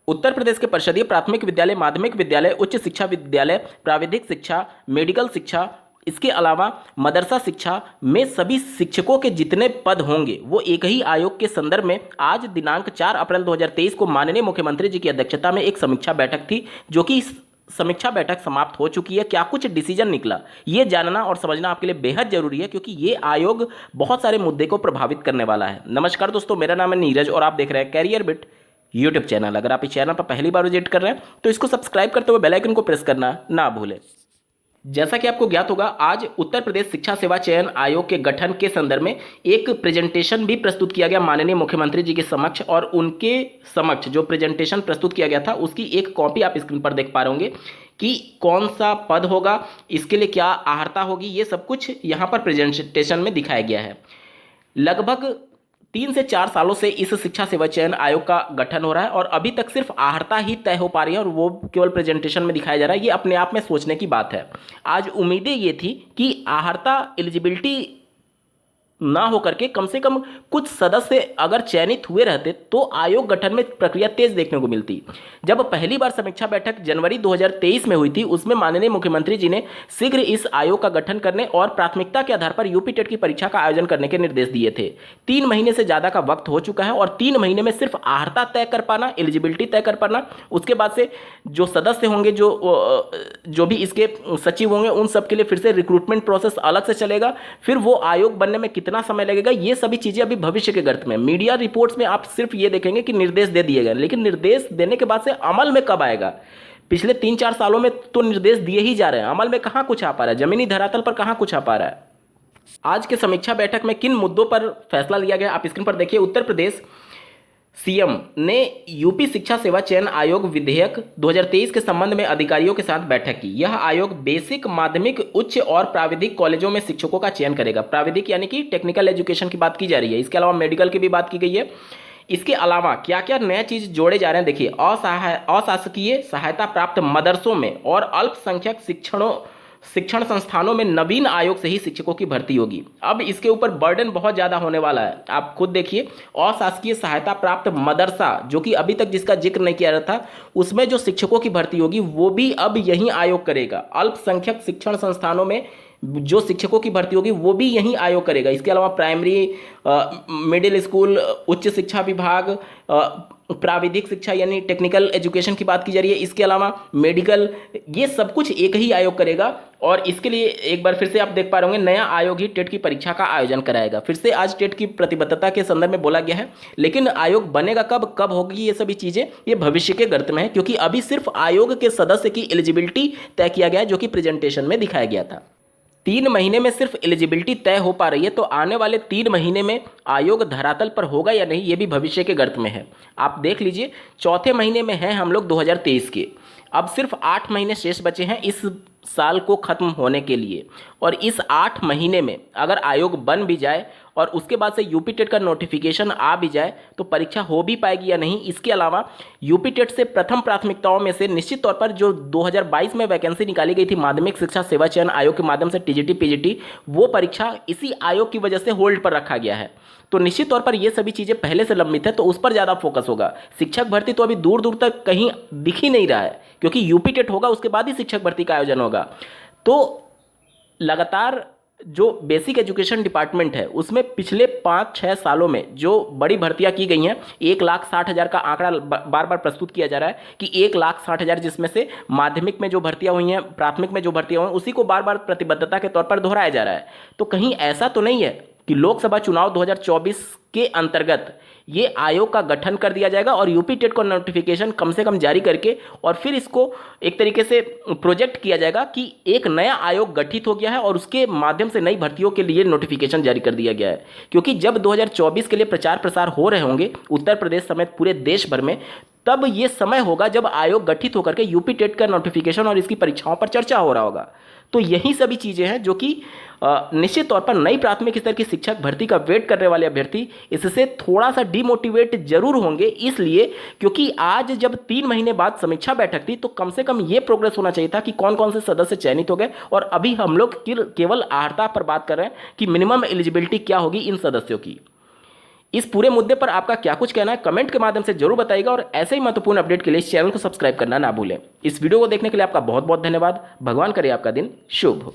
उत्तर प्रदेश के परिषदीय प्राथमिक विद्यालय, माध्यमिक विद्यालय, उच्च शिक्षा विद्यालय, प्राविधिक शिक्षा, मेडिकल शिक्षा, इसके अलावा मदरसा शिक्षा में सभी शिक्षकों के जितने पद होंगे वो एक ही आयोग के संदर्भ में आज दिनांक 4 अप्रैल 2023 को माननीय मुख्यमंत्री जी की अध्यक्षता में एक समीक्षा बैठक थी, जो कि समीक्षा बैठक समाप्त हो चुकी है। क्या कुछ डिसीजन निकला, ये जानना और समझना आपके लिए बेहद जरूरी है, क्योंकि ये आयोग बहुत सारे मुद्दे को प्रभावित करने वाला है। नमस्कार दोस्तों, मेरा नाम है नीरज और आप देख रहे हैं कैरियर बिट यूट्यूब चैनल। अगर आप इस चैनल पर पहली बार विजिट कर रहे हैं तो इसको सब्सक्राइब करते हुए बेल आइकन को प्रेस करना ना भूलें। जैसा कि आपको ज्ञात होगा, आज उत्तर प्रदेश शिक्षा सेवा चयन आयोग के गठन के संदर्भ में एक प्रेजेंटेशन भी प्रस्तुत किया गया माननीय मुख्यमंत्री जी के समक्ष, और उनके समक्ष जो प्रेजेंटेशन प्रस्तुत किया गया था उसकी एक कॉपी आप स्क्रीन पर देख पा रहे होंगे कि कौन सा पद होगा, इसके लिए क्या अहर्ता होगी, ये सब कुछ यहाँ पर प्रेजेंटेशन में दिखाया गया है। लगभग 3 से 4 सालों से इस शिक्षा सेवा चयन आयोग का गठन हो रहा है और अभी तक सिर्फ अहर्ता ही तय हो पा रही है और वो केवल प्रेजेंटेशन में दिखाया जा रहा है। ये अपने आप में सोचने की बात है। आज उम्मीदें ये थी कि अहर्ता एलिजिबिलिटी ना होकर के कम से कम कुछ सदस्य अगर चयनित हुए रहते तो आयोग गठन में प्रक्रिया तेज देखने को मिलती। जब पहली बार समीक्षा बैठक जनवरी 2023 में हुई थी, उसमें माननीय मुख्यमंत्री जी ने शीघ्र इस आयोग का गठन करने और प्राथमिकता के आधार पर यूपी टेट की परीक्षा का आयोजन करने के निर्देश दिए थे। 3 महीने से ज्यादा का वक्त हो चुका है और 3 महीने में सिर्फ अहर्ता तय कर पाना, एलिजिबिलिटी तय कर पाना, उसके बाद से जो सदस्य होंगे, जो भी इसके सचिव होंगे, उन सब के लिए फिर से रिक्रूटमेंट प्रोसेस अलग से चलेगा, फिर वो आयोग बनने में कितना समय लगेगा, ये सभी चीजें अभी भविष्य के गर्त में। मीडिया रिपोर्ट्स में आप सिर्फ ये देखेंगे कि निर्देश दे दिए गए, लेकिन निर्देश देने के बाद से अमल में कब आएगा? पिछले 3-4 सालों में तो निर्देश दिए ही जा रहे हैं, अमल में कहां कुछ आ पा रहा है, जमीनी धरातल पर कहां कुछ आ पा रहा है। आज के समीक्षा बैठक में किन मुद्दों पर फैसला लिया गया आप स्क्रीन पर देखिए। उत्तर प्रदेश सीएम ने यूपी शिक्षा सेवा चयन आयोग विधेयक 2023 के संबंध में अधिकारियों के साथ बैठक की। यह आयोग बेसिक, माध्यमिक, उच्च और प्राविधिक कॉलेजों में शिक्षकों का चयन करेगा। प्राविधिक यानी कि टेक्निकल एजुकेशन की बात की जा रही है, इसके अलावा मेडिकल की भी बात की गई है। इसके अलावा क्या क्या नया चीज जोड़े जा रहे हैं देखिए। अशासकीय सहायता प्राप्त मदरसों में और अल्पसंख्यक शिक्षण संस्थानों में नवीन आयोग से ही शिक्षकों की भर्ती होगी। अब इसके ऊपर बर्डन बहुत ज़्यादा होने वाला है, आप खुद देखिए। अशासकीय सहायता प्राप्त मदरसा, जो कि अभी तक जिसका जिक्र नहीं किया जाता, उसमें जो शिक्षकों की भर्ती होगी वो भी अब यही आयोग करेगा। अल्पसंख्यक शिक्षण संस्थानों में जो शिक्षकों की भर्ती होगी वो भी यही आयोग करेगा। इसके अलावा प्राइमरी, मिडिल स्कूल, उच्च शिक्षा विभाग, प्राविधिक शिक्षा यानी टेक्निकल एजुकेशन की बात की जा रही है, इसके अलावा मेडिकल, ये सब कुछ एक ही आयोग करेगा। और इसके लिए एक बार फिर से आप देख पा रहे होंगे, नया आयोग ही टेट की परीक्षा का आयोजन कराएगा। फिर से आज टेट की प्रतिबद्धता के संदर्भ में बोला गया है, लेकिन आयोग बनेगा कब, कब होगी ये सभी चीजें, ये भविष्य के गर्त में है, क्योंकि अभी सिर्फ आयोग के सदस्य की एलिजिबिलिटी तय किया गया है, जो कि प्रेजेंटेशन में दिखाया गया था। 3 महीने में सिर्फ एलिजिबिलिटी तय हो पा रही है, तो आने वाले 3 महीने में आयोग धरातल पर होगा या नहीं, ये भी भविष्य के गर्त में है। आप देख लीजिए, चौथे महीने में हैं हम लोग 2023 के, अब सिर्फ 8 महीने शेष बचे हैं इस साल को खत्म होने के लिए। और इस 8 महीने में अगर आयोग बन भी जाए और उसके बाद से यूपी टेट का नोटिफिकेशन आ भी जाए तो परीक्षा हो भी पाएगी या नहीं। इसके अलावा यूपी टेट से प्रथम प्राथमिकताओं में से निश्चित तौर पर जो 2022 में वैकेंसी निकाली गई थी माध्यमिक शिक्षा सेवा चयन आयोग के माध्यम से, टीजीटी पीजीटी, वो परीक्षा इसी आयोग की वजह से होल्ड पर रखा गया है। तो निश्चित तौर पर ये सभी चीज़ें पहले से लंबित है, तो उस पर ज़्यादा फोकस होगा। शिक्षक भर्ती तो अभी दूर दूर तक कहीं दिख ही नहीं रहा है, क्योंकि यूपी टेट होगा उसके बाद ही शिक्षक भर्ती का आयोजन होगा। तो लगातार जो बेसिक एजुकेशन डिपार्टमेंट है उसमें पिछले 5-6 सालों में जो बड़ी भर्तियां की गई हैं, 1,60,000 का आंकड़ा बार बार प्रस्तुत किया जा रहा है कि 1,60,000, जिसमें से माध्यमिक में जो भर्तियां हुई हैं, प्राथमिक में जो भर्तियां हुई हैं, उसी को बार बार प्रतिबद्धता के तौर पर दोहराया जा रहा है। तो कहीं ऐसा तो नहीं है कि लोकसभा चुनाव 2024 के अंतर्गत ये आयोग का गठन कर दिया जाएगा और यूपी टेट को नोटिफिकेशन कम से कम जारी करके और फिर इसको एक तरीके से प्रोजेक्ट किया जाएगा कि एक नया आयोग गठित हो गया है और उसके माध्यम से नई भर्तियों के लिए नोटिफिकेशन जारी कर दिया गया है। क्योंकि जब 2024 के लिए प्रचार प्रसार हो रहे होंगे उत्तर प्रदेश समेत पूरे देश भर में, तब ये समय होगा जब आयोग गठित होकर के यूपी टेट का नोटिफिकेशन और इसकी परीक्षाओं पर चर्चा हो रहा होगा। तो यही सभी चीज़ें हैं जो कि निश्चित तौर पर नई प्राथमिक स्तर की शिक्षक भर्ती का वेट करने वाले अभ्यर्थी इससे थोड़ा सा डिमोटिवेट जरूर होंगे, इसलिए क्योंकि आज जब 3 महीने बाद समीक्षा बैठक थी तो कम से कम ये प्रोग्रेस होना चाहिए था कि कौन कौन से सदस्य चयनित हो गए। और अभी हम लोग केवल अहर्ता पर बात कर रहे हैं कि मिनिमम एलिजिबिलिटी क्या होगी इन सदस्यों की। इस पूरे मुद्दे पर आपका क्या कुछ कहना है कमेंट के माध्यम से जरूर बताइएगा और ऐसे ही महत्वपूर्ण अपडेट के लिए इस चैनल को सब्सक्राइब करना ना भूलें। इस वीडियो को देखने के लिए आपका बहुत बहुत धन्यवाद। भगवान करे आपका दिन शुभ हो।